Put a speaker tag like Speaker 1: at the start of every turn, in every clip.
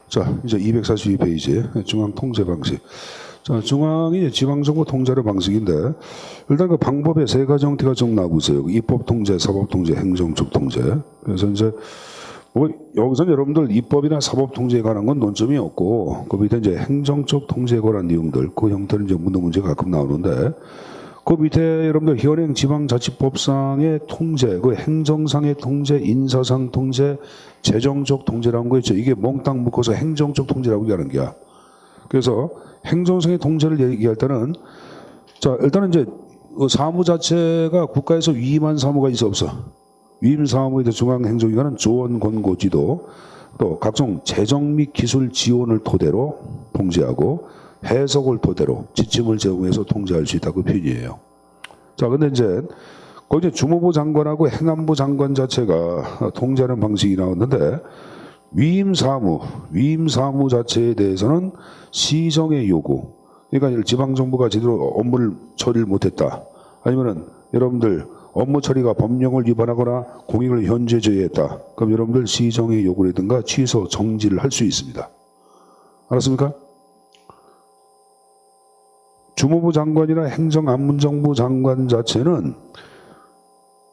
Speaker 1: 자, 이제 242페이지 중앙 통제 방식. 자, 중앙이 지방정부 통제의 방식인데 일단 그 방법의 세 가지 형태가 좀 나오고 있어요. 입법 통제, 사법 통제, 행정적 통제. 그래서 이제 뭐 여기서는 여러분들 입법이나 사법 통제에 관한 건 논점이 없고 그 밑에 이제 행정적 통제에 관한 내용들 그 형태는 이제 문제가 가끔 나오는데 그 밑에 여러분들 현행 지방자치법상의 통제, 그 행정상의 통제, 인사상 통제, 재정적 통제라는 거 있죠. 이게 몽땅 묶어서 행정적 통제라고 얘기하는 거야. 그래서 행정상의 통제를 얘기할 때는 자 일단은 이제 사무 자체가 국가에서 위임한 사무가 있어 없어. 위임 사무에 대해 중앙행정기관은 조언, 권고, 지도, 또 각종 재정 및 기술 지원을 토대로 통제하고 해석을 토대로 지침을 제공해서 통제할 수 있다 그 표현이에요. 자, 근데 이제 거기 주무부 장관하고 행안부 장관 자체가 통제하는 방식이 나왔는데 위임 사무 자체에 대해서는 시정의 요구. 그러니까 지방정부가 제대로 업무를 처리를 못했다. 아니면은 여러분들 업무 처리가 법령을 위반하거나 공익을 현저제했다. 그럼 여러분들 시정의 요구라든가 취소, 정지를 할 수 있습니다. 알았습니까? 주무부 장관이나 행정안문정부 장관 자체는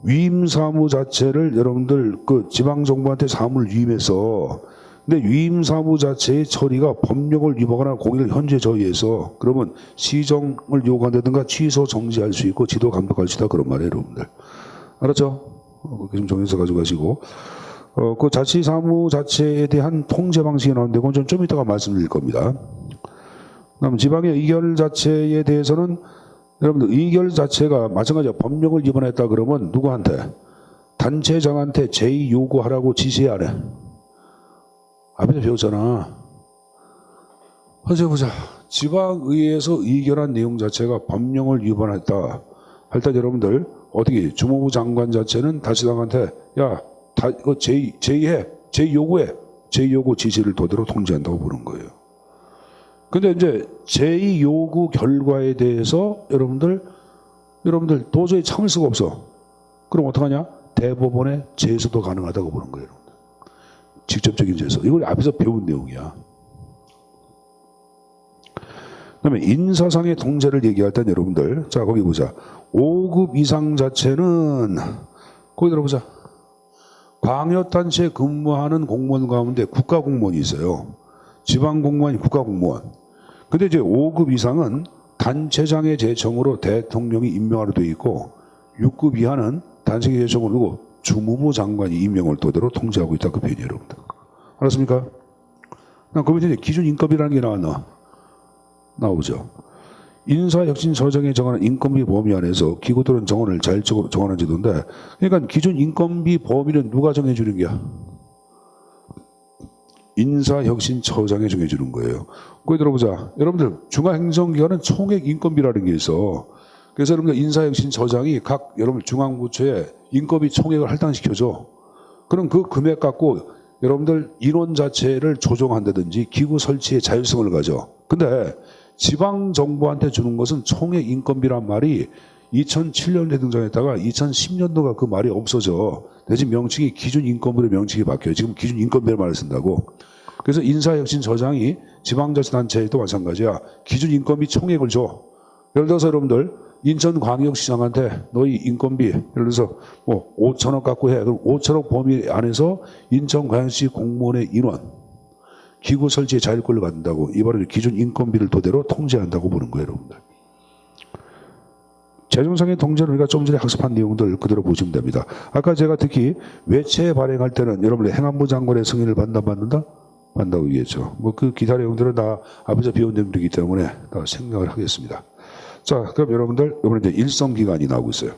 Speaker 1: 위임 사무 자체를 여러분들 그 지방정부한테 사무를 위임해서 근데 위임 사무 자체의 처리가 법령을 위반하거나 공익을 현재 저해해서 그러면 시정을 요구한다든가 취소 정지할 수 있고 지도 감독할 수 있다 그런 말이에요 여러분들. 알았죠? 그렇게 좀 정해서 가져가시고 그 자치 사무 자체에 대한 통제 방식이 나오는데 그건 좀 이따가 말씀드릴 겁니다. 그다음 지방의 의결 자체에 대해서는 여러분들 의결 자체가 마찬가지로 법령을 위반했다 그러면 누구한테? 단체장한테 제의 요구하라고 지시해야 안 해. 앞에서 배웠잖아. 어제 보자. 지방의회에서 의결한 내용 자체가 법령을 위반했다. 할 때 여러분들 어떻게 주무부 장관 자체는 단체장한테 야, 이거 제의해. 제의 요구해. 제의 요구 지시를 토대로 통제한다고 보는 거예요. 근데 이제 제의 요구 결과에 대해서 여러분들 도저히 참을 수가 없어. 그럼 어떡하냐? 대법원에 제소도 가능하다고 보는 거예요. 여러분들. 직접적인 제소. 이걸 앞에서 배운 내용이야. 그다음에 인사상의 통제를 얘기할 땐 여러분들 자 거기 보자. 5급 이상 자체는 거기 들어보자. 광역단체에 근무하는 공무원 가운데 국가공무원이 있어요. 지방공무원이 국가공무원. 근데 이제 5급 이상은 단체장의 제청으로 대통령이 임명하로 되어 있고 6급 이하는 단체장의 제청으로 두고 주무부 장관이 임명을 토대로 통제하고 있다 그 표현이에요 여러분들. 알았습니까? 그 밑에 이제 기준인건비라는 게 나오죠. 인사혁신처장에 정하는 인건비 범위 안에서 기구들은 정원을 자율적으로 정하는 제도인데 그러니까 기준인건비 범위는 누가 정해주는 거야? 인사혁신처장이 정해주는 거예요. 거기 들어보자. 여러분들 중앙행정기관은 총액인건비라는 게 있어. 그래서 여러분들 인사혁신처장이 각 여러분 중앙부처에 인건비 총액을 할당시켜줘. 그럼 그 금액 갖고 여러분들 인원 자체를 조정한다든지 기구 설치에 자율성을 가져. 근데 지방정부한테 주는 것은 총액인건비란 말이 2007년에 등장했다가 2010년도가 그 말이 없어져. 대신 명칭이 기준인건비로 명칭이 바뀌어요. 지금 기준인건비를 말을 쓴다고. 그래서 인사혁신처장이 지방자치단체에도 마찬가지야. 기준인건비 총액을 줘. 예를 들어서 여러분들 인천광역시장한테 너희 인건비 예를 들어서 뭐 5천억 갖고 해. 그럼 5천억 범위 안에서 인천광역시 공무원의 인원 기구 설치에 자율권을 갖는다고. 이 바로 기준인건비를 토대로 통제한다고 보는 거예요 여러분들. 재정상의 통제는 우리가 좀 전에 학습한 내용들 그대로 보시면 됩니다. 아까 제가 특히 외채 발행할 때는 여러분들 행안부 장관의 승인을 받는다? 받는다고 얘기했죠. 뭐 그 기타 내용들은 다 앞에서 배운 내용들이기 때문에 다 생각을 하겠습니다. 자, 그럼 여러분들 이번에 이제 일성기간이 나오고 있어요.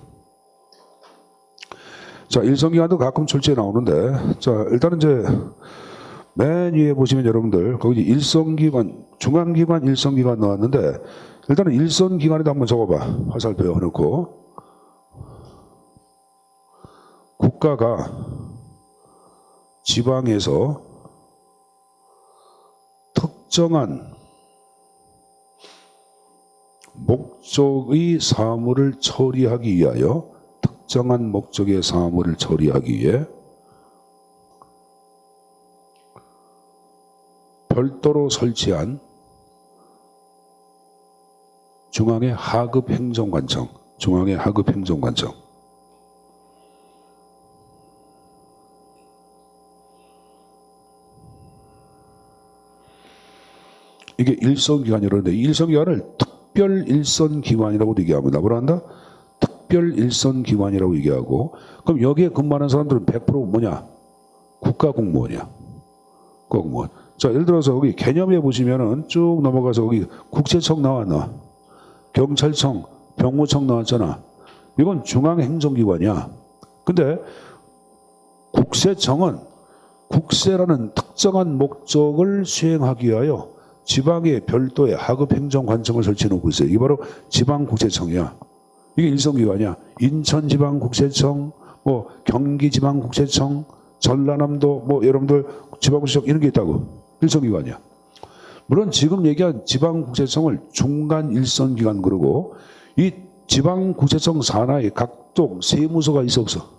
Speaker 1: 자, 일성기간도 가끔 출제에 나오는데 자, 일단은 이제 맨 위에 보시면 여러분들 거기 일성기관, 중앙기관 일성기관 나왔는데 일단은 일선기관에도 한번 적어봐. 화살표 해놓고 국가가 지방에서 특정한 목적의 사무를 처리하기 위하여 특정한 목적의 사무를 처리하기 위해 별도로 설치한 중앙의 하급 행정관청, 중앙의 하급 행정관청. 이게 일선기관이라는데 이 일선기관을 특별 일선기관이라고 얘기합니다. 뭐라 한다? 특별 일선기관이라고 얘기하고, 그럼 여기에 근무하는 사람들은 100% 뭐냐? 국가공무원이야. 국가공무원. 자, 예를 들어서 여기 개념에 보시면은 쭉 넘어가서 여기 국세청 나왔나? 경찰청, 병무청 나왔잖아. 이건 중앙행정기관이야. 근데 국세청은 국세라는 특정한 목적을 수행하기 위하여 지방에 별도의 하급 행정관청을 설치해 놓고 있어요. 이게 바로 지방국세청이야. 이게 일선기관이야. 인천지방국세청, 뭐 경기지방국세청, 전라남도 뭐 여러분들 지방국세청 이런 게 있다고. 일선기관이야. 물론 지금 얘기한 지방국세청을 중간 일선기관 그러고, 이 지방국세청 산하에 각종 세무서가 있어 없어?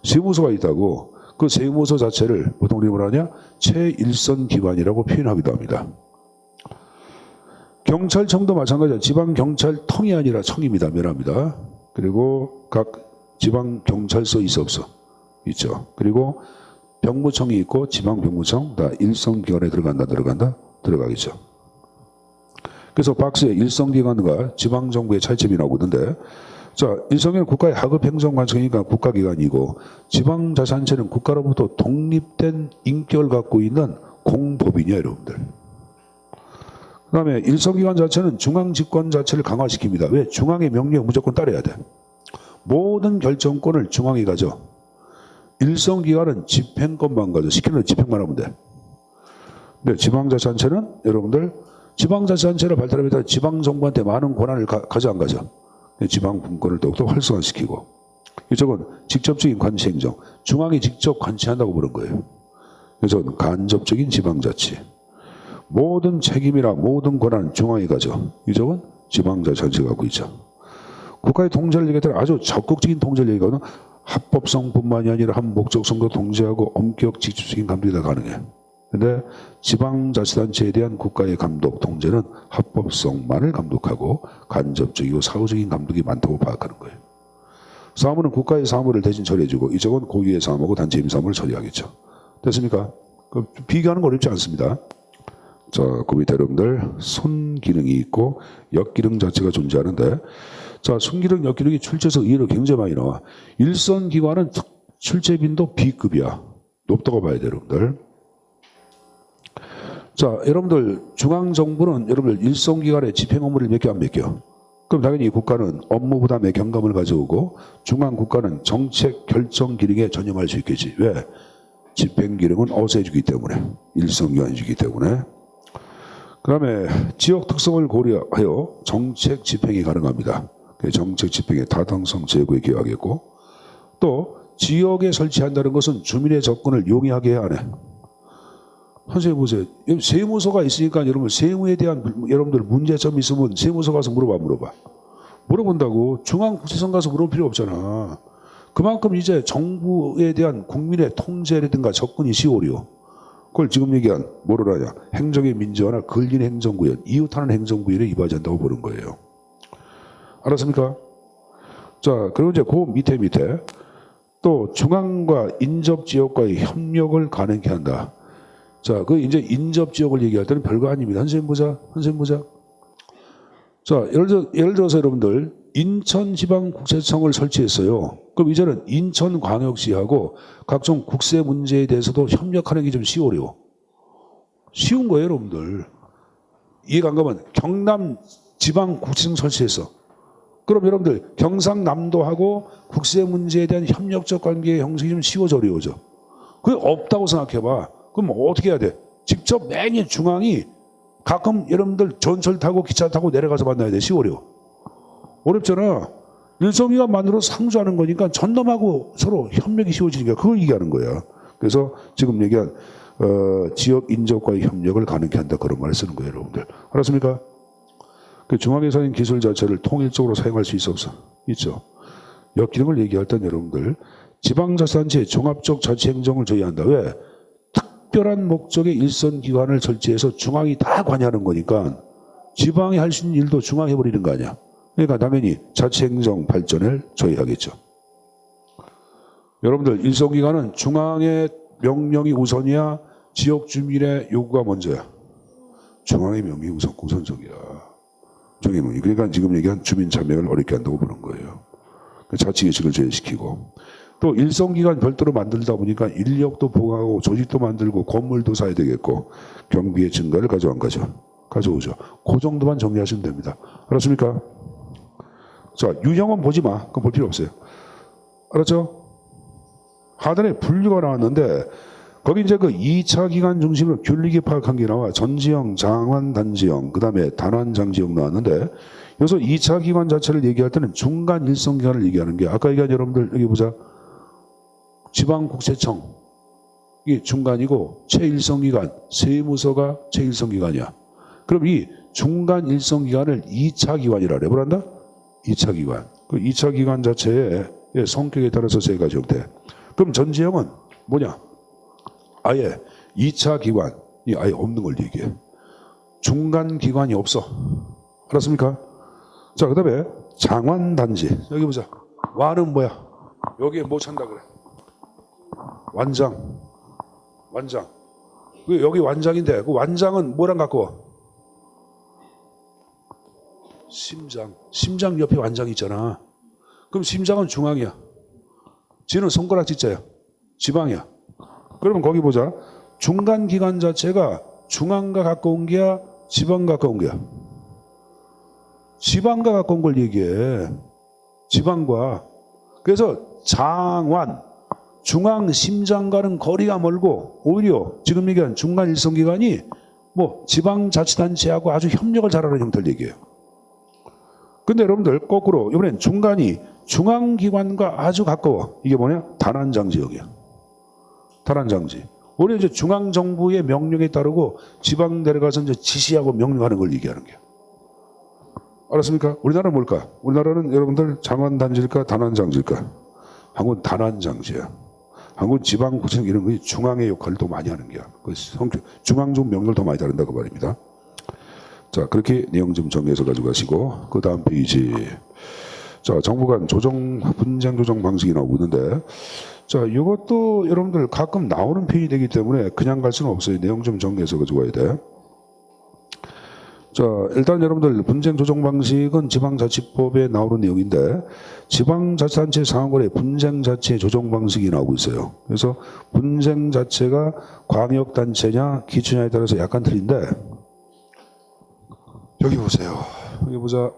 Speaker 1: 세무서가 있다고. 그 세무서 자체를 보통 우리 뭐라 하냐? 최일선기관이라고 표현하기도 합니다. 경찰청도 마찬가지야. 지방경찰청이 아니라 청입니다. 면합니다. 그리고 각 지방경찰서 있어 없어? 있죠. 그리고 병무청이 있고 지방병무청 다 일선기관에 들어가겠죠. 그래서 박스에 일선기관과 지방정부의 차이점이 나오고 있는데, 자, 일선기관은 국가의 하급 행정관청이니까 국가기관이고, 지방자치단체는 국가로부터 독립된 인격을 갖고 있는 공법인이야, 여러분들. 그 다음에 일선기관 자체는 중앙집권 자체를 강화시킵니다. 왜? 중앙의 명령에 무조건 따라야 돼. 모든 결정권을 중앙이 가져. 일선기관은 집행권만 가져. 시키는 집행만 하면 돼. 근데 지방자치단체는 여러분들 지방자치단체를 발달하면 지방정부한테 많은 권한을 가져 안 가져. 지방분권을 더욱더 활성화시키고, 이쪽은 직접적인 관치행정, 중앙이 직접 관치한다고 부른 거예요. 그래서 간접적인 지방자치, 모든 책임이나 모든 권한 중앙이 가져. 이쪽은 지방자치단체가 갖고 있죠. 국가의 통제를 얘기할 때는 아주 적극적인 통제를 얘기하거든. 합법성뿐만이 아니라 한목적성도 통제하고 엄격 직접적인 감독이 다 가능해. 근데 지방자치단체에 대한 국가의 감독, 통제는 합법성만을 감독하고 간접적이고 사후적인 감독이 많다고 파악하는 거예요. 사무는 국가의 사무를 대신 처리해주고, 이쪽은 고유의 사무하고 단체 임무 사무를 처리하겠죠. 됐습니까? 비교하는 거 어렵지 않습니다. 자, 그 밑에 여러분들 손기능이 있고 역기능 자체가 존재하는데, 자, 손기능, 역기능이 출제에서 의외로 굉장히 많이 나와. 일선기관은 출제 빈도 B급이야. 높다고 봐야 돼요, 여러분들. 자, 여러분들 중앙정부는 여러분들 일선기관의 집행 업무를 맡겨 안 맡겨? 그럼 당연히 국가는 업무 부담의 경감을 가져오고, 중앙국가는 정책 결정 기능에 전념할 수 있겠지. 왜? 집행 기능은 어세주기 때문에, 일선기관이기 때문에. 그 다음에 지역 특성을 고려하여 정책 집행이 가능합니다. 정책 집행의 타당성 제고에 기여하겠고, 또 지역에 설치한다는 것은 주민의 접근을 용이하게 해야 하네. 선생님 보세요. 세무서가 있으니까 여러분 세무에 대한 여러분들 문제점이 있으면 세무서 가서 물어봐. 물어본다고. 중앙국세청 가서 물어볼 필요 없잖아. 그만큼 이제 정부에 대한 국민의 통제라든가 접근이 쉬워요. 그걸 지금 얘기한 뭐를 하냐? 행정의 민주화나 근린 행정구현, 이웃하는 행정구현에 이바지한다고 보는 거예요. 알았습니까? 자, 그리고 이제 그 밑에 또 중앙과 인접지역과의 협력을 가능케 한다. 자, 그 이제 인접지역을 얘기할 때는 별거 아닙니다. 선생님 보자. 자, 예를 들어서 여러분들 인천지방국세청을 설치했어요. 그럼 이제는 인천광역시하고 각종 국세 문제에 대해서도 협력하는 게 좀 쉬워요. 쉬운 거예요, 여러분들. 이해가 안 가면 경남지방국세청 설치했어. 그럼 여러분들 경상남도하고 국세 문제에 대한 협력적 관계의 형식이 좀 쉬워져 어려워져. 그게 없다고 생각해봐. 그럼 어떻게 해야 돼? 직접 매년 중앙이 가끔 여러분들 전철 타고 기차 타고 내려가서 만나야 돼. 쉬워요. 어렵잖아. 일선기관만으로 상주하는 거니까 전남하고 서로 협력이 쉬워지니까 그걸 얘기하는 거야. 그래서 지금 얘기한 지역 인접과의 협력을 가능케 한다, 그런 말을 쓰는 거예요, 여러분들. 알았습니까? 그 중앙에서는 기술 자체를 통일적으로 사용할 수 있어 없어? 있죠. 역기능을 얘기할 땐 여러분들 지방자치단체의 종합적 자치행정을 저희한다. 왜? 특별한 목적의 일선 기관을 설치해서 중앙이 다 관여하는 거니까 지방이 할 수 있는 일도 중앙이 해버리는 거 아니야. 그러니까 당연히 자치행정 발전을 저해하겠죠. 여러분들 일선기관은 중앙의 명령이 우선이야, 지역 주민의 요구가 먼저야. 중앙의 명령이 우선적이야. 그러니까 지금 얘기한 주민 참여를 어렵게 한다고 보는 거예요. 자치의식을 제외시키고 또 일선기관 별도로 만들다 보니까 인력도 보강하고 조직도 만들고 건물도 사야 되겠고 경비의 증가를 가져오죠. 그 정도만 정리하시면 됩니다. 알았습니까? 자, 유형은 보지 마. 그건 볼 필요 없어요. 알았죠? 하단에 분류가 나왔는데 거기 이제 그 2차 기관 중심으로 균리기 파악한 게 나와. 전지형, 장환, 단지형, 그 다음에 단환, 장지형 나왔는데 여기서 2차 기관 자체를 얘기할 때는 중간 일선 기관을 얘기하는 게 아까 얘기한 여러분들 여기 보자. 지방국세청 이게 중간이고 최일선 기관, 세무서가 최일선 기관이야. 그럼 이 중간 일선 기관을 2차 기관이라 그래. 뭐란다? 2차 기관. 그 2차 기관 자체의 성격에 따라서 세 가지 형태. 그럼 전지형은 뭐냐? 아예 2차 기관이 아예 없는 걸 얘기해. 중간 기관이 없어. 알았습니까? 자, 그 다음에 장환단지. 여기 보자. 완은 뭐야? 여기에 뭐 찬다 그래? 완장. 여기 완장인데 그 완장은 뭐랑 갖고? 심장 옆에 완장이 있잖아. 그럼 심장은 중앙이야. 지는 손가락지자야. 지방이야. 그러면 거기 보자. 중간 기관 자체가 중앙과 가까운 게야, 지방과 가까운 게야. 지방과 가까운 걸 얘기해. 지방과. 그래서 장완, 중앙 심장과는 거리가 멀고 오히려 지금 얘기한 중간 일선 기관이 뭐 지방자치단체하고 아주 협력을 잘하는 형태를 얘기해요. 근데 여러분들 거꾸로 이번엔 중간이 중앙기관과 아주 가까워. 이게 뭐냐? 단환장 지역이야. 단환장지. 우리 이제 중앙정부의 명령에 따르고 지방 내려가서 이제 지시하고 명령하는 걸 얘기하는 거야. 알았습니까? 우리나라는 뭘까? 우리나라는 여러분들 장환단지일까? 단환장지일까? 한국은 단환장지야. 한국은 지방구청 이런 거 중앙의 역할을 더 많이 하는 거야. 중앙정 명령을 더 많이 다룬다 그 말입니다. 자, 그렇게 내용 좀 정리해서 가져가시고 그 다음 페이지. 자, 정부 간 분쟁 조정 방식이 나오고 있는데 자, 이것도 여러분들 가끔 나오는 편이 되기 때문에 그냥 갈 수는 없어요. 내용 좀 정리해서 가져가야 돼. 자, 일단 여러분들 분쟁 조정 방식은 지방자치법에 나오는 내용인데 지방자치단체 상원의 분쟁자치 조정 방식이 나오고 있어요. 그래서 분쟁 자체가 광역단체냐 기초냐에 따라서 약간 틀린데 여기 보세요. 여기 보자.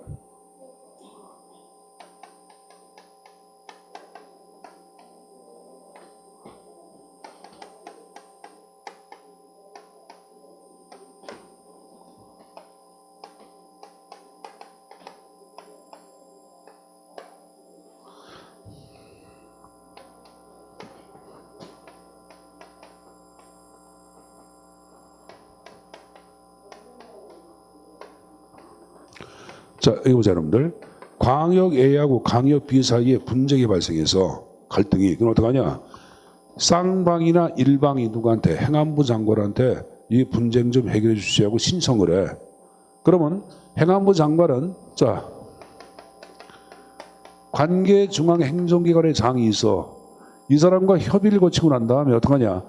Speaker 1: 자, 여기 보자, 여러분들. 광역 A하고 광역 B 사이에 분쟁이 발생해서 갈등이, 그럼 어떡하냐? 쌍방이나 일방이 누구한테, 행안부 장관한테 이 분쟁 좀 해결해 주시라고 신청을 해. 그러면 행안부 장관은, 자, 관계 중앙 행정기관의 장이 있어. 이 사람과 협의를 거치고 난 다음에 어떡하냐?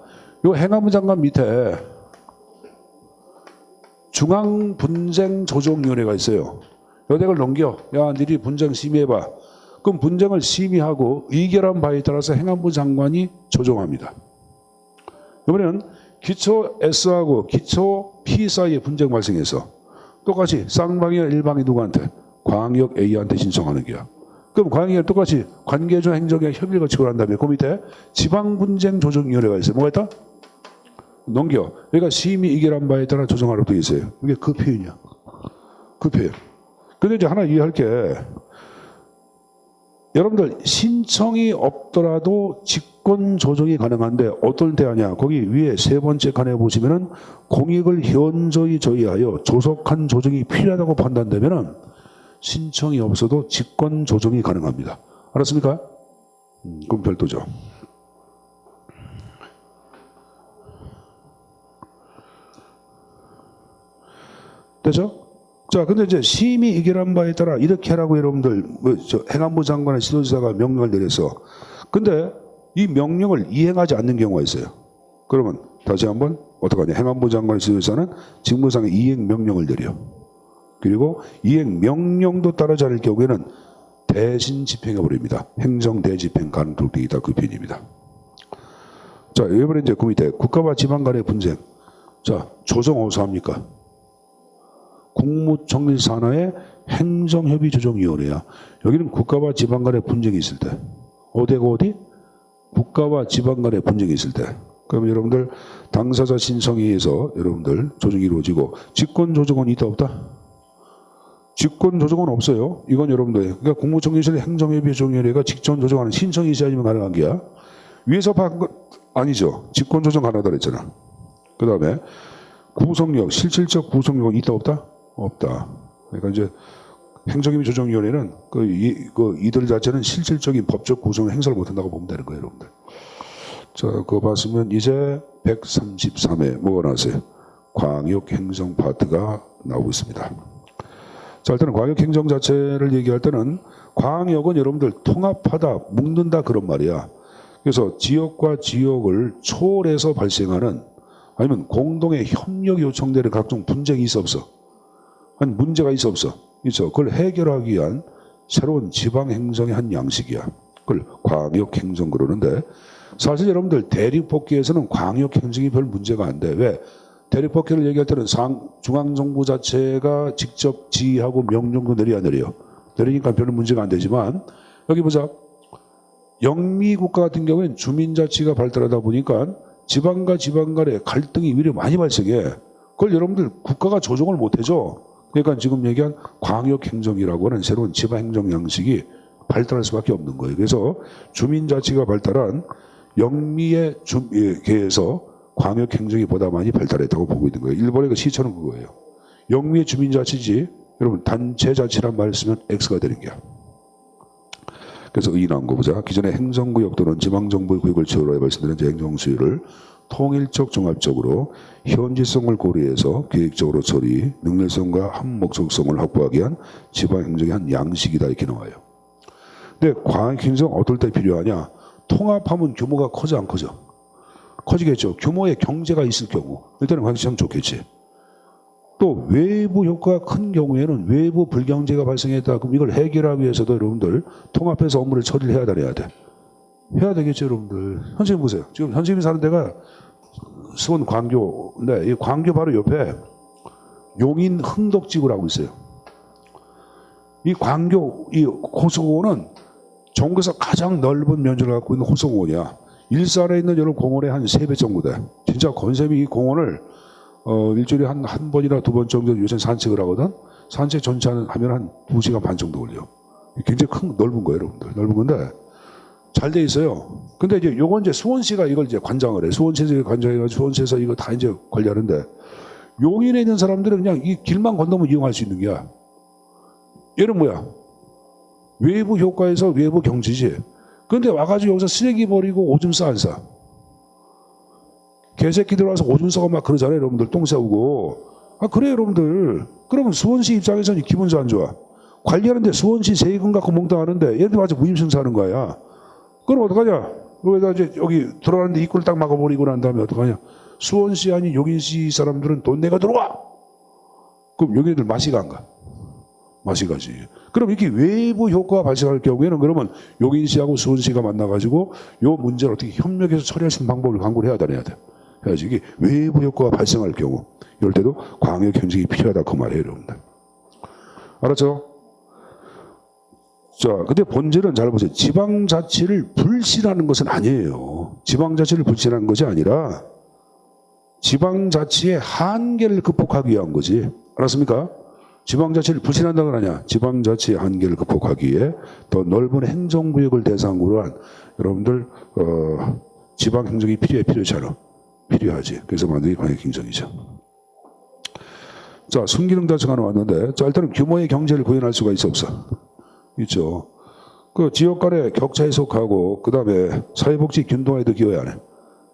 Speaker 1: 이 행안부 장관 밑에 중앙분쟁조정위원회가 있어요. 여백을 넘겨. 야, 니들이 분쟁 심의해봐. 그럼 분쟁을 심의하고 의결한 바에 따라서 행안부 장관이 조정합니다. 이번에는 기초 S하고 기초 P 사이에 분쟁 발생해서 똑같이 쌍방이나 일방이 누구한테? 광역 A한테 신청하는 거야. 그럼 광역이 똑같이 관계중 행정의 협의를 거치고 난 다음에 그 밑에 지방분쟁조정위원회가 있어요. 뭐가 있다? 넘겨. 그러니까 심의 의결한 바에 따라 조정하라고 되어 있어요. 이게 그 표현이야. 그 표현. 근데 이제 하나 이해할 게 여러분들 신청이 없더라도 직권 조정이 가능한데 어떨 때 하냐? 거기 위에 세 번째 칸에 보시면은 공익을 현저히 저해하여 조속한 조정이 필요하다고 판단되면은 신청이 없어도 직권 조정이 가능합니다. 알았습니까? 그럼 별도죠. 되죠? 자, 근데 이제 심의 의결한 바에 따라 이렇게 하라고 여러분들, 행안부 장관의 지도자가 명령을 내려서, 근데 이 명령을 이행하지 않는 경우가 있어요. 그러면 다시 한번 어떡하냐. 행안부 장관의 지도자는 직무상의 이행 명령을 내려. 그리고 이행 명령도 따르지 않을 경우에는 대신 집행해 버립니다. 행정 대집행 가능성이 있다. 그 편입니다. 자, 이번에 이제 그 밑에 국가와 지방 간의 분쟁. 자, 조정 어디서 합니까? 국무총리 산하의 행정협의조정위원회야. 여기는 국가와 지방 간의 분쟁이 있을 때. 어디가 어디? 국가와 지방 간의 분쟁이 있을 때. 그러면 여러분들 당사자 신청에 의해서 여러분들 조정이 이루어지고 직권조정은 있다 없다? 직권조정은 없어요. 이건 여러분들 그러니까 국무총리실 행정협의조정위원회가 직권조정하는 신청이 있어야 지 가능한 게야. 위에서 한 거 아니죠. 직권조정 가능하다 그랬잖아. 그 다음에 구속력, 실질적 구속력은 있다 없다? 없다. 그러니까 이제 행정협의조정위원회는 이들 자체는 실질적인 법적 구성을 행사를 못한다고 보면 되는 거예요, 여러분들. 자, 그거 봤으면 이제 133회 뭐가 나왔어요? 광역행정 파트가 나오고 있습니다. 자, 일단은 광역행정 자체를 얘기할 때는 광역은 여러분들 통합하다, 묶는다 그런 말이야. 그래서 지역과 지역을 초월해서 발생하는 아니면 공동의 협력 요청되는 각종 분쟁이 있어 없어? 아니 문제가 있어 없어? 있어. 그걸 해결하기 위한 새로운 지방행정의 한 양식이야. 그걸 광역행정 그러는데 사실 여러분들 대립법계에서는 광역행정이 별 문제가 안 돼. 왜? 대립법계를 얘기할 때는 중앙정부 자체가 직접 지휘하고 명령도 내려야 내리니까 별로 문제가 안 되지만 여기 보자. 영미국가 같은 경우에는 주민자치가 발달하다 보니까 지방과 지방 간의 갈등이 오히려 많이 발생해. 그걸 여러분들 국가가 조정을 못 해줘. 그러니까 지금 얘기한 광역행정이라고 하는 새로운 지방행정 양식이 발달할 수밖에 없는 거예요. 그래서 주민자치가 발달한 영미의 계에서 광역행정이 보다 많이 발달했다고 보고 있는 거예요. 일본의 그 시초는 그거예요. 영미의 주민자치지 여러분 단체자치란 말을 쓰면 X가 되는 거야. 그래서 이 나온 거 보자. 기존의 행정구역 또는 지방정부의 구역을 제어로 발생되는 행정수요를 통일적 종합적으로 현지성을 고려해서 계획적으로 처리, 능률성과 한목적성을 확보하기 위한 지방행정의 한 양식이다 이렇게 나와요. 근데 광역행정 어떨 때 필요하냐? 통합하면 규모가 커져 안 커져? 커지겠죠. 규모의 경제가 있을 경우 일단은 광역행정 좋겠지. 또 외부 효과가 큰 경우에는 외부 불경제가 발생했다. 그럼 이걸 해결하기 위해서도 여러분들 통합해서 업무를 처리를 해야 돼. 해야 되겠죠, 여러분들. 선생님 보세요. 지금 선생님이 사는 데가 수원 광교인데 이 광교 바로 옆에 용인 흥덕지구라고 있어요. 이 광교 이 호수공원은 전국에서 가장 넓은 면적을 갖고 있는 호수공원이야. 일산에 있는 여러 공원의 한 3배 정도 돼. 진짜 건설이 이 공원을 일주일에 한 번이나 2번 정도 요새 산책을 하거든. 산책 전체 하면 한 2시간 반 정도 걸려. 굉장히 넓은 거예요, 여러분들. 넓은 건데 잘 돼 있어요. 근데 이제 요건 이제 수원시가 이걸 이제 관장을 해. 수원시에서 관장해가지고 수원시에서 이거 다 이제 관리하는데 용인에 있는 사람들은 그냥 이 길만 건너면 이용할 수 있는 게야. 얘는 뭐야? 외부 효과에서 외부 경지지. 근데 와가지고 여기서 쓰레기 버리고 오줌 싸 안 싸? 개새끼들 와서 오줌 싸고 막 그러잖아요, 여러분들. 똥 싸우고. 아, 그래요, 여러분들. 그러면 수원시 입장에서는 기분 안 좋아. 관리하는데 수원시 세금 갖고 몽땅하는데 얘들 와서 무임승차하는 거야. 그럼 어떡하냐? 여기다 이제 여기 들어가는데 입구를 딱 막아버리고 난 다음에 어떡하냐? 수원시 아닌 용인시 사람들은 돈 내가 들어와! 그럼 여기들 맛이 안 가. 맛이 가지. 그럼 이렇게 외부 효과가 발생할 경우에는 그러면 용인시하고 수원시가 만나가지고 요 문제를 어떻게 협력해서 처리할 수 있는 방법을 강구를 해야 돼. 해야지. 이게 외부 효과가 발생할 경우 이럴 때도 광역행정이 필요하다 그 말이에요, 여러분들. 알았죠? 자, 근데 본질은 잘 보세요. 지방자치를 불신하는 것은 아니에요. 지방자치를 불신하는 것이 아니라 지방자치의 한계를 극복하기 위한 거지. 알았습니까? 지방자치를 불신한다고 하냐? 지방자치의 한계를 극복하기 위해 더 넓은 행정구역을 대상으로 한 여러분들 지방행정이 필요하지 않아? 필요하지. 그래서 만든 게 광역행정이죠. 자, 순기능 자체가 나왔는데 자, 일단은 규모의 경제를 구현할 수가 있어 없어? 있죠. 그 지역 간의 격차 해소하고 그 다음에 사회복지 균등화에도 기여해야 하네.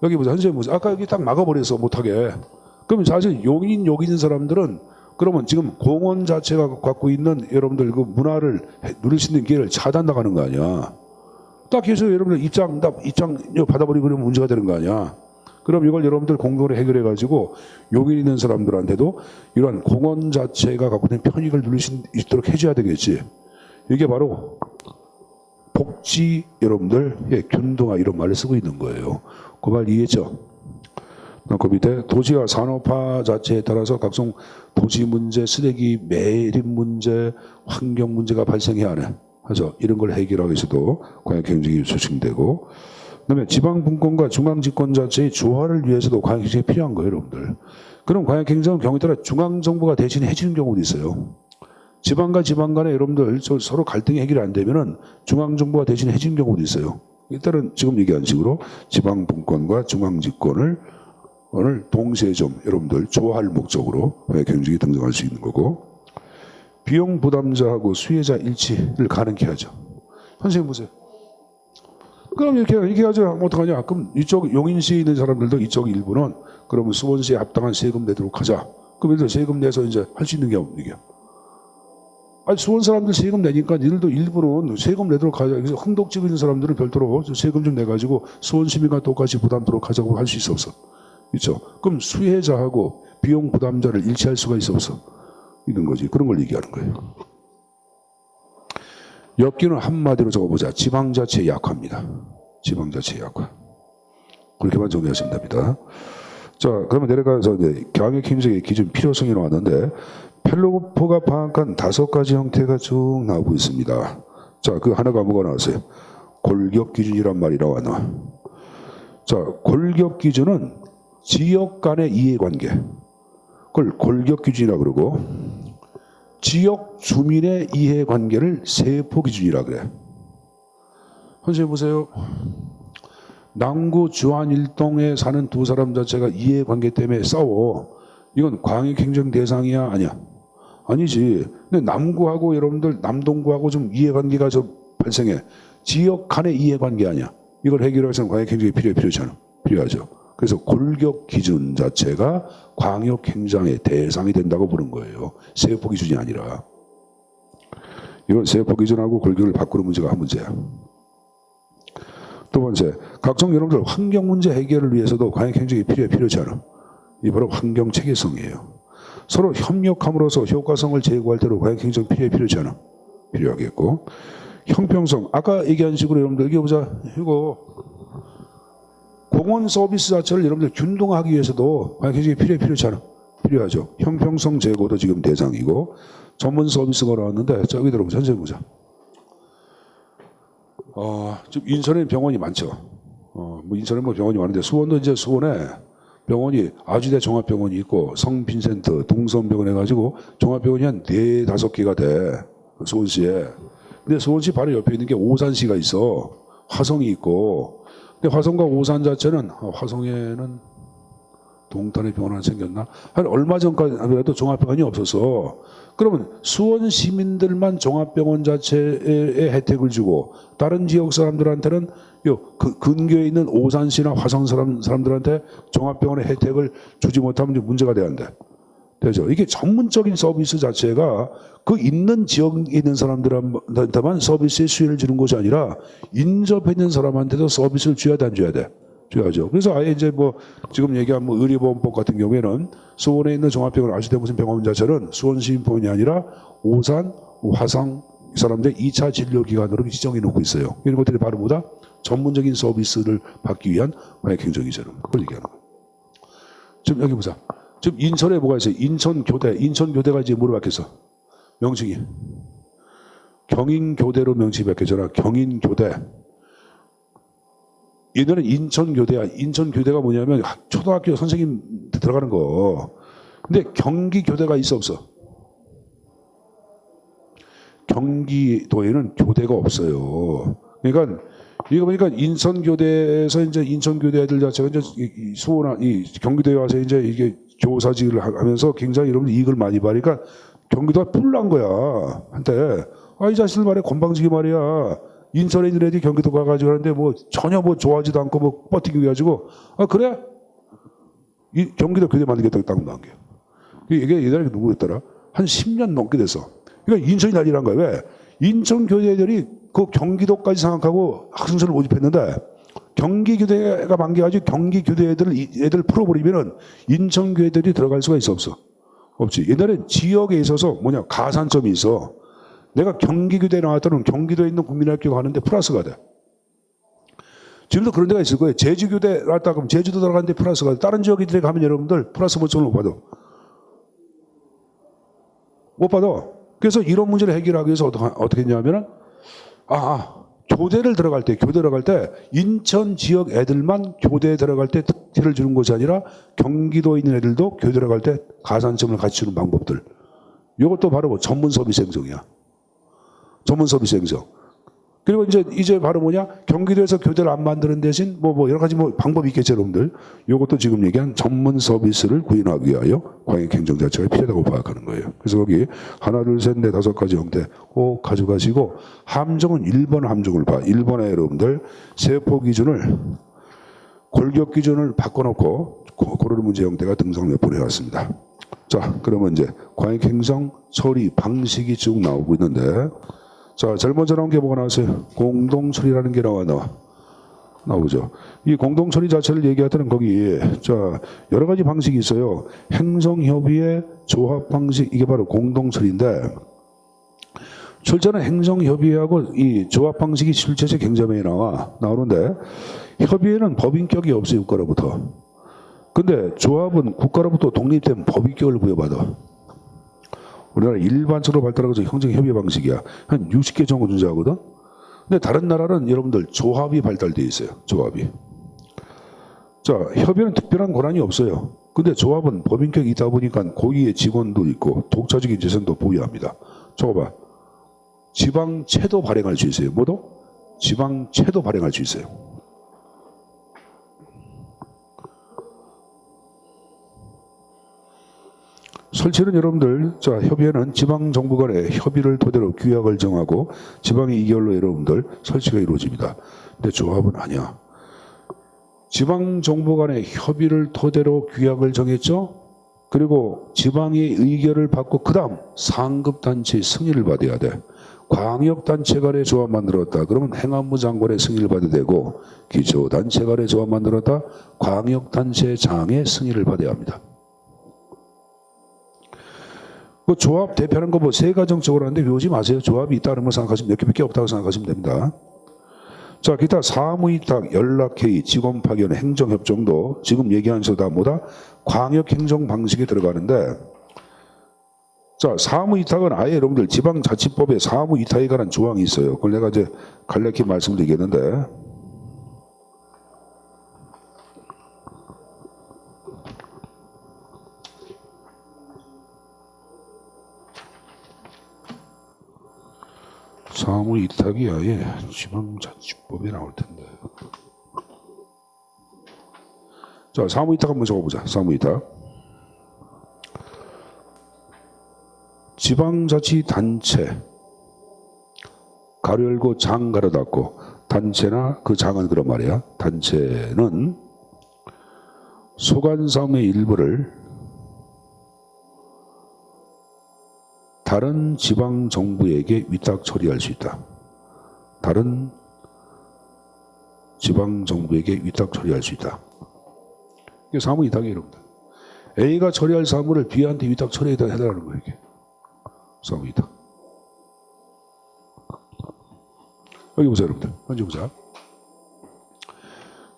Speaker 1: 여기 보자. 선생님 보세요. 아까 여기 딱 막아버려서 못하게. 그러면 사실 용인 여기 있는 사람들은 그러면 지금 공원 자체가 갖고 있는 여러분들 그 문화를 누릴 수 있는 기회를 차단당하는 거 아니야. 딱 해서 여러분들 입장 받아버리고 그러면 문제가 되는 거 아니야. 그럼 이걸 여러분들 공동으로 해결해 가지고 용인 있는 사람들한테도 이러한 공원 자체가 갖고 있는 편익을 누릴 수 있도록 해줘야 되겠지. 이게 바로 복지 여러분들 균등화 이런 말을 쓰고 있는 거예요. 그 말 이해했죠? 그 밑에 도시와 산업화 자체에 따라서 각종 도시 문제, 쓰레기 매립 문제, 환경 문제가 발생해야 하네. 그래서 이런 걸 해결하기 위해서도 광역 경쟁이促進되고, 그다음에 지방 분권과 중앙 집권 자체의 조화를 위해서도 광역 경쟁이 필요한 거예요, 여러분들. 그럼 광역 경쟁은 경우에 따라 중앙 정부가 대신 해주는 경우도 있어요. 지방과 지방 간에 여러분들 서로 갈등이 해결이 안 되면은 중앙 정부가 대신 해주는 경우도 있어요. 일단은 지금 얘기한 식으로 지방 분권과 중앙 집권을 오늘 동시에 좀 여러분들 조화할 목적으로 경쟁이 등장할 수 있는 거고, 비용 부담자하고 수혜자 일치를 가능케 하죠. 선생님 보세요. 그럼 이렇게 하죠. 어떡하냐? 그럼 이쪽 용인시에 있는 사람들도 이쪽 일부는 그러면 수원시에 합당한 세금 내도록 하자. 그럼 얘들 세금 내서 이제 할 수 있는 게 없는 게. 아니 수원 사람들 세금 내니까 니들도 일부는 세금 내도록 하자. 그래서 흥덕집에 있는 사람들은 별도로 세금 좀 내가지고 수원 시민과 똑같이 부담토록 하자고 할 수 있어 없어? 그렇죠. 그럼 수혜자하고 비용 부담자를 일치할 수가 있어 없어? 있는 거지. 그런 걸 얘기하는 거예요. 엽기는 한마디로 적어보자. 지방자치의 약화입니다. 지방자치의 약화. 그렇게만 정리하시면 됩니다. 자, 그러면 내려가서 이제 경영 행정의 기준 필요성이 나왔는데 펠로포가 파악한 5가지 형태가 쭉 나오고 있습니다. 자, 그 하나가 뭐가 나왔어요? 골격 기준이란 말이 나왔나? 자, 골격 기준은 지역 간의 이해관계. 그걸 골격 기준이라 그러고, 지역 주민의 이해관계를 세포 기준이라 그래. 선생님 보세요. 남구 주안 일동에 사는 두 사람 자체가 이해관계 때문에 싸워. 이건 광역행정 대상이야? 아니야? 아니지. 근데 남구하고 여러분들 남동구하고 좀 이해관계가 좀 발생해. 지역 간의 이해관계 아니야? 이걸 해결하기 위해서는 광역행정이 필요하잖아. 필요하죠. 그래서 골격 기준 자체가 광역행정의 대상이 된다고 보는 거예요. 세포 기준이 아니라. 이건 세포 기준하고 골격을 바꾸는 문제가 한 문제야. 두 번째, 각종 여러분들 환경 문제 해결을 위해서도 광역행정이 필요하지 않아. 이 바로 환경 체계성이에요. 서로 협력함으로써 효과성을 제고할 때로 광역행정 필요하지 않아. 필요하겠고, 형평성. 아까 얘기한 식으로 여러분들 여기 보자. 이거 공원 서비스 자체를 여러분들 균등하기 위해서도 광역행정이 필요하지 않아. 필요하죠. 형평성 제고도 지금 대상이고, 전문 서비스가 나왔는데, 자, 여기 들어보자. 선생님 보자. 지금 인천에 병원이 많죠. 뭐 인천에 뭐 병원이 많은데, 수원도 이제 수원에 병원이 아주대 종합병원이 있고, 성빈센트, 동성병원 해가지고 종합병원이 한 4-5개가 돼. 수원시에. 근데 수원시 바로 옆에 있는 게 오산시가 있어. 화성이 있고. 근데 화성과 오산 자체는, 화성에는 동탄에 병원 하나 생겼나? 한 얼마 전까지도 종합병원이 없어서, 그러면 수원 시민들만 종합병원 자체의 혜택을 주고 다른 지역 사람들한테는 그 근교에 있는 오산시나 화성 사람들한테 종합병원의 혜택을 주지 못하면 문제가 돼야 되죠. 이게 전문적인 서비스 자체가 그 있는 지역에 있는 사람들한테만 서비스의 수혜를 주는 것이 아니라 인접해 있는 사람한테도 서비스를 줘야 돼, 안 줘야 돼? 줘야죠. 그래서 아예 이제 뭐 지금 얘기한 뭐 의료보험법 같은 경우에는 수원에 있는 종합병원 아주대 무슨 병원 자체는 수원시민병원이 아니라 오산, 화성 이 사람들 2차 진료기관으로 지정해 놓고 있어요. 이런 것들이 바로 뭐다? 전문적인 서비스를 받기 위한 광역행정이죠. 그걸 얘기하는 거예요. 지금 여기 보자. 지금 인천에 뭐가 있어요? 인천교대. 인천교대가 이제 뭐로 바뀌었어? 명칭이. 경인교대로 명칭이 바뀌었잖아. 경인교대. 얘네는 인천교대야. 인천교대가 뭐냐면 초등학교 선생님 들어가는 거. 근데 경기교대가 있어 없어? 경기도에는 교대가 없어요. 그러니까 이거 보니까 인천교대에서 이제 인천교대 애들 자체가 이제 수원, 이 경기도에 와서 이제 이게 교사직을 하면서 굉장히 여러분 이익을 많이 받으니까 경기도가 뿔난 거야. 한때. 이 자식들 말이야. 건방지게 말이야. 인천에 있는 애들이 경기도 가가지고 하는데 뭐 전혀 뭐 좋아하지도 않고 뭐 버티기 해가지고 그래? 이 경기도 교대 만들겠다고 딱 나온 게. 이게 옛날에 누구였더라? 한 10년 넘게 됐어. 그러니까 인천이 난리난 거야. 왜? 인천 교대들이 그 경기도까지 생각하고 학생들을 모집했는데 경기 교대가 만개가지고 경기 교대 애들 풀어버리면은 인천 교대들이 들어갈 수가 있어 없어? 없지. 옛날에 지역에 있어서 뭐냐 가산점이 있어. 내가 경기 교대에 나왔다는 경기도에 있는 국민학교 가는데 플러스가 돼. 지금도 그런 데가 있을 거예요. 제주교대 나왔다 그러면 제주도 들어가는데 플러스가 돼. 다른 지역에 가면 여러분들 플러스 모점을 못 받아. 못 받아. 그래서 이런 문제를 해결하기 위해서 어떻게 했냐면은 교대를 들어갈 때 인천 지역 애들만 교대에 들어갈 때 특혜를 주는 것이 아니라 경기도에 있는 애들도 교대 들어갈 때 가산점을 같이 주는 방법들. 이것도 바로 전문 서비스 행정이야. 전문 서비스 행정. 그리고 이제 바로 뭐냐? 경기도에서 교대를 안 만드는 대신 뭐 여러 가지 방법이 있겠죠, 여러분들. 이것도 지금 얘기한 전문 서비스를 구현하기 위하여 광역 행정 자체가 필요하다고 파악하는 거예요. 그래서 거기 하나, 둘, 셋, 넷, 다섯 가지 형태 꼭 가져가시고 함정은 1번 함정을 봐. 1번에 여러분들 세포 기준을 골격 기준을 바꿔놓고 고르는 문제 형태가 등상 몇 번 해왔습니다. 자, 그러면 이제 광역 행정 처리 방식이 쭉 나오고 있는데 자, 제일 먼저 나온 게 뭐가 나왔어요? 공동처리라는 게 나오죠. 이 공동처리 자체를 얘기하더니 거기 자 여러 가지 방식이 있어요. 행정협의회 조합 방식 이게 바로 공동처리인데 실제는 행정협의회하고 이 조합 방식이 실제적 행정회의에 나오는데 협의회는 법인격이 없어요. 국가로부터. 근데 조합은 국가로부터 독립된 법인격을 부여받아. 우리나라 일반적으로 발달하고 행정협의 방식이야. 한 60개 정도 존재하거든. 근데 다른 나라는 여러분들 조합이 발달되어 있어요. 조합이. 자, 협의는 특별한 권한이 없어요. 근데 조합은 법인격이 있다 보니까 고위의 직원도 있고 독자적인 재산도 보유합니다. 저거 봐. 지방채도 발행할 수 있어요. 뭐도? 지방채도 발행할 수 있어요. 설치는 여러분들, 자, 협의회는 지방정부 간의 협의를 토대로 규약을 정하고 지방의 의결로 여러분들 설치가 이루어집니다. 근데 조합은 아니야. 지방정부 간의 협의를 토대로 규약을 정했죠? 그리고 지방의 의결을 받고 그 다음 상급단체의 승인을 받아야 돼. 광역단체 간의 조합 만들었다. 그러면 행안부 장관의 승인을 받아야 되고 기초단체 간의 조합 만들었다. 광역단체장의 승인을 받아야 합니다. 그 조합 대표하는 거 세 가지 정적으로 하는데 외우지 마세요. 조합이 있다는 걸 생각하시면 몇 개밖에 없다고 생각하시면 됩니다. 자, 기타 사무위탁, 연락회의, 직원 파견, 행정협정도 지금 얘기하는 거 다 뭐다? 광역행정 방식에 들어가는데 자, 사무위탁은 아예 여러분들 지방자치법에 사무위탁에 관한 조항이 있어요. 그걸 내가 이제 간략히 말씀드리겠는데 사무위탁이 아예 지방자치법에 나올 텐데. 자, 사무위탁 한번 적어보자. 사무위탁. 지방자치단체. 가로 열고 장 가로 닫고. 단체나 그 장은 그런 말이야. 단체는 소관사무의 일부를 다른 지방정부에게 위탁 처리할 수 있다. 다른 지방정부에게 위탁 처리할 수 있다. 이게 사무위탁이에요, 여러분들. A가 처리할 사무를 B한테 위탁 처리해달라는 거예요, 이게. 사무위탁. 여기 보세요, 여러분들. 먼저 보자.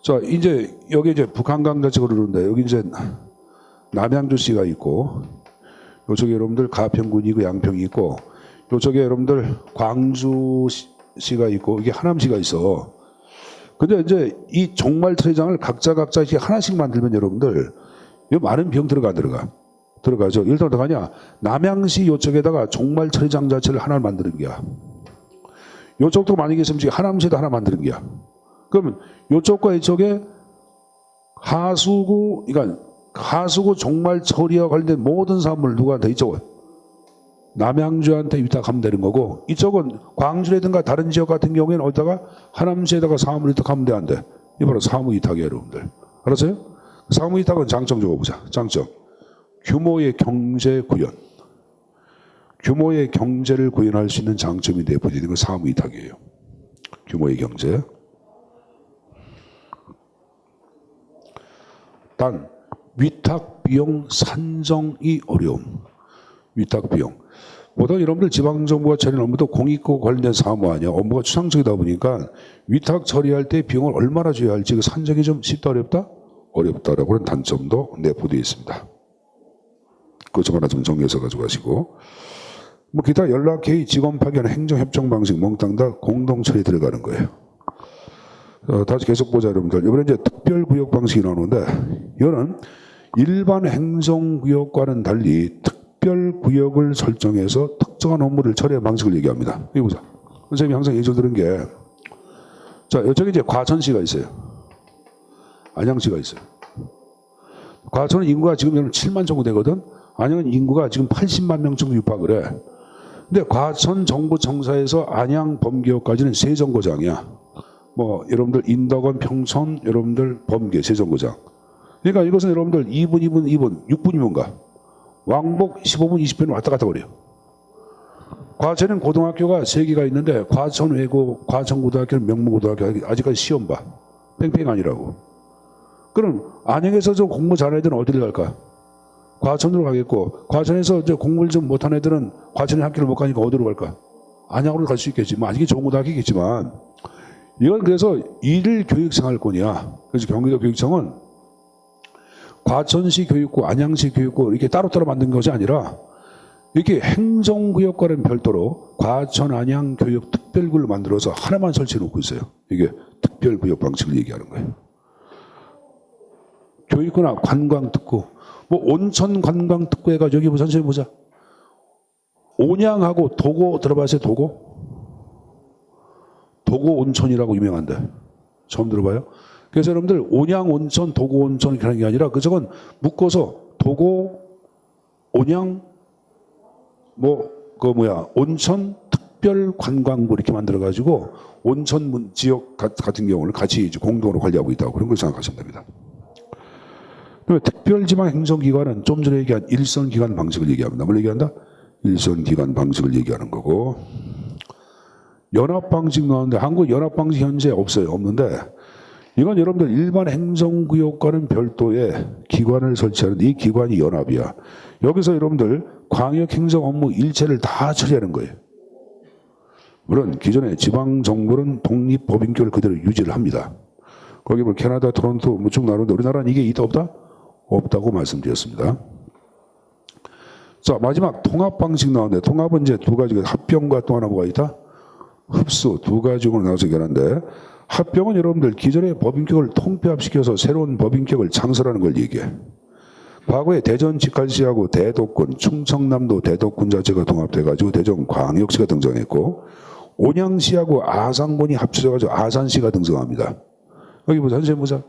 Speaker 1: 자, 이제 여기 이제 북한강자치구를 그러는데 여기 이제 남양주시가 있고 요쪽에 여러분들 가평군이고 양평이 있고 요쪽에 여러분들 광주시가 있고 이게 하남시가 있어. 근데 이제 이 종말처리장을 각자 이렇게 하나씩 만들면 여러분들 이 많은 비용 들어가죠. 일단 어떡하냐? 남양시 요쪽에다가 종말처리장 자체를 하나 만드는 거야. 요쪽도 만약에 있으면 하남시도 하나 만드는 거야. 그러면 요쪽과 이쪽에 하수구, 그러니까 하수구 종말 처리와 관련된 모든 사업을 누구한테 이쪽은 남양주한테 위탁하면 되는 거고 이쪽은 광주라든가 다른 지역 같은 경우에는 어디다가 하남시에다가 사무를 위탁하면 돼, 안 돼? 이게 바로 사무위탁이에요, 여러분들. 알았어요? 사무위탁은 장점 적어보자. 장점. 규모의 경제 구현. 규모의 경제를 구현할 수 있는 장점이 내포되는 건 사무위탁이에요. 규모의 경제. 단 위탁 비용 산정이 어려움. 위탁 비용. 보통 여러분들 지방정부가 처리하는 업무도 공익과 관련된 사무 아니야. 업무가 추상적이다 보니까 위탁 처리할 때 비용을 얼마나 줘야 할지 그 산정이 좀 쉽다 어렵다? 어렵다라고 하는 단점도 내포되어 있습니다. 그것 좀 하나 좀 정리해서 가져가시고. 뭐 기타 연락회의, 직원 파견, 행정협정 방식 몽땅 다 공동 처리 들어가는 거예요. 다시 계속 보자 여러분들. 이번에 이제 특별구역 방식이 나오는데 이거는 일반 행정구역과는 달리 특별구역을 설정해서 특정한 업무를 처리하는 방식을 얘기합니다. 이거 보자. 선생님이 항상 예절 들은 게, 자, 이쪽에 이제 과천시가 있어요. 안양시가 있어요. 과천은 인구가 지금 7만 정도 되거든. 안양은 인구가 지금 80만 명 정도 육박을 해. 근데 과천 정부청사에서 안양 범계역까지는 세 정거장이야. 뭐 여러분들 인덕원, 평촌, 여러분들 범계 세 정거장. 그러니까 이것은 여러분들 2분, 6분이면가 왕복 15분, 20분 왔다 갔다 거려요. 과천은 고등학교가 3개가 있는데 과천외고, 과천고등학교는 명문고등학교 아직까지 시험 봐. 뺑뺑 아니라고. 그럼 안양에서 저 공부 잘하는 애들은 어디를 갈까? 과천으로 가겠고, 과천에서 저 공부를 좀 못한 애들은 과천에 학교를 못 가니까 어디로 갈까? 안양으로 갈 수 있겠지. 뭐 아직이 좋은 고등학교겠지만 이건 그래서 일교육생활권이야. 그래서 경기도 교육청은 과천시 교육구, 안양시 교육구 이렇게 따로따로 만든 것이 아니라 이렇게 행정구역과는 별도로 과천, 안양 교육 특별구를 만들어서 하나만 설치해 놓고 있어요. 이게 특별구역 방식을 얘기하는 거예요. 교육구나 관광특구, 뭐 온천 관광특구 해가지고 여기 보자, 선생님 보자. 온양하고 도고 들어봤어요? 도고? 도고 온천이라고 유명한데 처음 들어봐요? 그래서 여러분들 온양 온천, 도고 온천 이렇게 하는 게 아니라 그저건 묶어서 도고, 온양, 온천 특별 관광부 이렇게 만들어가지고 온천 지역 같은 경우를 같이 이제 공동으로 관리하고 있다고 그런 걸 생각하시면 됩니다. 특별지방행정기관은 좀 전에 얘기한 일선기관 방식을 얘기합니다. 뭘 얘기한다? 일선기관 방식을 얘기하는 거고. 연합방식 나왔는데 한국 연합방식 현재 없어요. 없는데 이건 여러분들 일반 행정구역과는 별도의 기관을 설치하는 이 기관이 연합이야. 여기서 여러분들 광역행정 업무 일체를 다 처리하는 거예요. 물론 기존에 지방정부는 독립법인격을 그대로 유지를 합니다. 거기 뭐 캐나다, 토론토 뭐 쭉 나오는데 우리나라는 이게 있다 없다? 없다고 말씀드렸습니다. 자, 마지막 통합 방식 나오는데 통합은 이제 두 가지가 합병과 또 하나 뭐가 있다? 흡수 두 가지로 나눠서 얘기하는데 합병은 여러분들 기존의 법인격을 통폐합시켜서 새로운 법인격을 창설하는 걸 얘기해. 과거에 대전 직할시하고 대덕군, 충청남도 대덕군 자체가 통합돼가지고 대전광역시가 등장했고 온양시하고 아산군이 합쳐져가지고 아산시가 등장합니다. 여기 보자, 선생님 보자.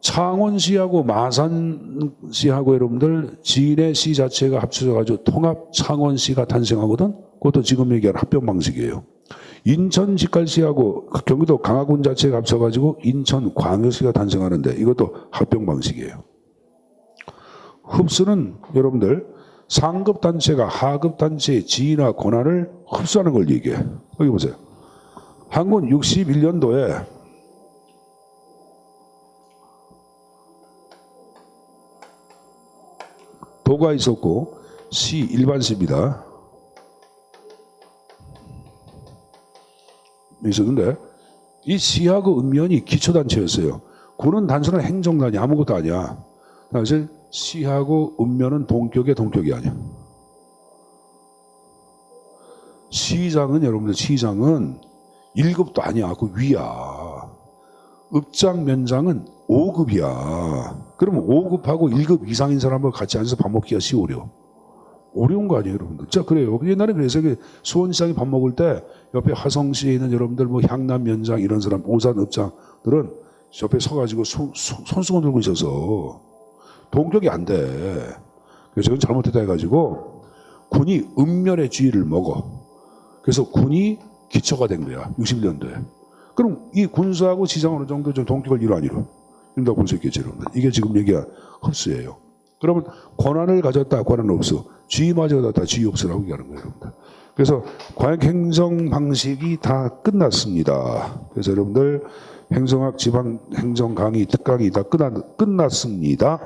Speaker 1: 창원시하고 마산시하고 여러분들 진해시 자체가 합쳐져가지고 통합 창원시가 탄생하거든. 그것도 지금 얘기하는 합병 방식이에요. 인천 직할시하고 경기도 강화군 자체가 합쳐가지고 인천 광역시가 탄생하는데 이것도 합병 방식이에요. 흡수는 여러분들 상급 단체가 하급 단체의 지위나 권한을 흡수하는 걸 얘기해. 여기 보세요. 한군 61년도에 도가 있었고 시 일반시입니다. 있었는데 이 시하고 읍면이 기초단체였어요. 군은 단순한 행정단이 아무것도 아니야. 사실 시하고 읍면은 동격의 동격이 아니야. 시장은 여러분들 시장은 1급도 아니야. 그 위야. 읍장 면장은 5급이야. 그러면 5급하고 1급 이상인 사람하고 같이 앉아서 밥 먹기가 쉬워려. 어려운 거 아니에요, 여러분들? 자, 그래요. 옛날에 그래서 수원시장에 밥 먹을 때 옆에 화성시에 있는 여러분들 뭐 향남 면장 이런 사람, 오산 읍장들은 옆에 서가지고 손수건 들고 있어서 동격이 안 돼. 그래서 그건 잘못했다 해가지고 군이 읍면의 주의를 먹어. 그래서 군이 기초가 된 거야. 61년도에. 그럼 이 군수하고 시장 어느 정도 좀 동격을 이뤄 안 이뤄? 이런다고 볼 수 있겠죠, 여러분들. 이게 지금 얘기한 흡수예요. 그러면 권한을 가졌다, 권한 없어. 쥐마저 가졌다, 쥐 없으라고 얘기하는 거예요, 여러분들. 그래서 과학 행정 방식이 다 끝났습니다. 그래서 여러분들 행정학 지방 행정 강의 특강이 다 끝났습니다.